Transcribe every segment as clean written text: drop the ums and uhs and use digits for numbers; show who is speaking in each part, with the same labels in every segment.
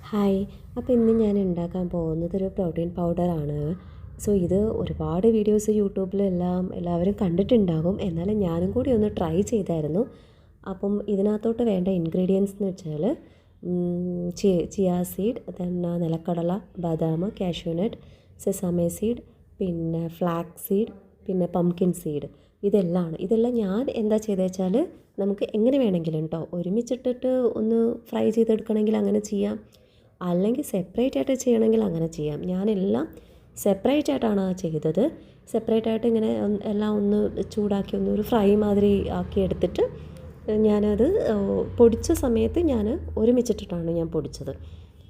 Speaker 1: Hi. അപ്പോൾ ഇന്ന് ഞാൻ ഉണ്ടാക്കാൻ പോകുന്നത് ഒരു പ്രോട്ടീൻ പൗഡറാണ്. സോ ഇത് ഒരുപാട് വീഡിയോസ് യൂട്യൂബിലെല്ലാം എല്ലാവരും കണ്ടിട്ടുണ്ടാകും. എന്നാലും ഞാനും കൂടി ഒന്ന് ട്രൈ ചെയ്തായിരുന്നു. അപ്പം ഇതിനകത്തോട്ട് വേണ്ട ഇൻഗ്രീഡിയൻസ് എന്ന് വെച്ചാൽ ചിയാ സീഡ്, നിലക്കടല, ബദാം, കാഷ്യൂനട്ട്, സെസാമേ സീഡ്, പിന്നെ ഫ്ലാക്സ് സീഡ്, പിന്നെ പംകിൻ സീഡ്. ഇതെല്ലാം ഞാൻ എന്താ ചെയ്തത് വെച്ചാൽ നമുക്ക് എങ്ങനെ വേണമെങ്കിലും കേട്ടോ ഒരുമിച്ചിട്ടിട്ട് ഒന്ന് ഫ്രൈ ചെയ്തെടുക്കണമെങ്കിൽ അങ്ങനെ ചെയ്യാം, അല്ലെങ്കിൽ സെപ്പറേറ്റ് ആയിട്ട് ചെയ്യണമെങ്കിൽ അങ്ങനെ ചെയ്യാം. ഞാനെല്ലാം സെപ്പറേറ്റ് ആയിട്ടാണ് ചെയ്തത്. സെപ്പറേറ്റ് ആയിട്ട് ഇങ്ങനെ എല്ലാം ഒന്ന് ചൂടാക്കി ഒരു ഫ്രൈ മാതിരി ആക്കി എടുത്തിട്ട് ഞാനത് പൊടിച്ച സമയത്ത് ഞാൻ ഒരുമിച്ചിട്ടിട്ടാണ് ഞാൻ പൊടിച്ചത്.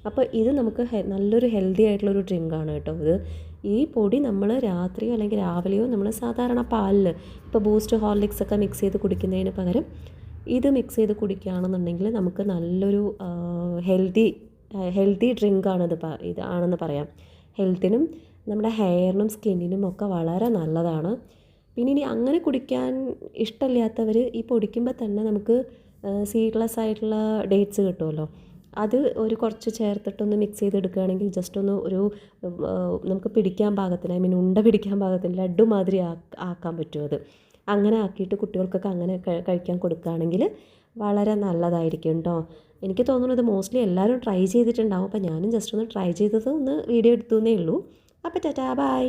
Speaker 1: അപ്പോൾ ഇത് നമുക്ക് നല്ലൊരു ഹെൽത്തി ആയിട്ടുള്ളൊരു ഡ്രിങ്കാണ് കേട്ടോ ഇത്. ഈ പൊടി നമ്മൾ രാത്രിയോ അല്ലെങ്കിൽ രാവിലെയോ നമ്മൾ സാധാരണ പാലിൽ ഇപ്പോൾ ബൂസ്റ്റ്, ഹോർലിക്സ് ഒക്കെ മിക്സ് ചെയ്ത് കുടിക്കുന്നതിന് പകരം ഇത് മിക്സ് ചെയ്ത് കുടിക്കുകയാണെന്നുണ്ടെങ്കിൽ നമുക്ക് നല്ലൊരു ഹെൽത്തി ഇതാണെന്ന് പറയാം. ഹെൽത്തിനും നമ്മുടെ ഹെയറിനും സ്കിന്നിനും ഒക്കെ വളരെ നല്ലതാണ്. പിന്നെ ഇനി അങ്ങനെ കുടിക്കാൻ ഇഷ്ടമില്ലാത്തവർ ഈ പൊടിക്കുമ്പോൾ തന്നെ നമുക്ക് സീഡ്ലെസ് ആയിട്ടുള്ള ഡേറ്റ്സ് കിട്ടുമല്ലോ, അത് കുറച്ച് ചേർത്തിട്ടൊന്ന് മിക്സ് ചെയ്തെടുക്കുകയാണെങ്കിൽ ജസ്റ്റ് നമുക്ക് പിടിക്കാൻ പാകത്തിന്, ഉണ്ട പിടിക്കാൻ പാകത്തിന് ലഡ്ഡു മാതിരി ആക്കാൻ പറ്റും. അത് അങ്ങനെ ആക്കിയിട്ട് കുട്ടികൾക്കൊക്കെ അങ്ങനെ കഴിക്കാൻ കൊടുക്കുകയാണെങ്കിൽ വളരെ നല്ലതായിരിക്കും കേട്ടോ. എനിക്ക് തോന്നുന്നത് മോസ്റ്റ്ലി എല്ലാവരും ട്രൈ ചെയ്തിട്ടുണ്ടാവും. അപ്പോൾ ഞാനും ജസ്റ്റ് ഒന്ന് ട്രൈ ചെയ്തത് ഒന്ന് വീഡിയോ എടുത്തേ ഉള്ളൂ. അപ്പോൾ ടാറ്റാ, ബൈ.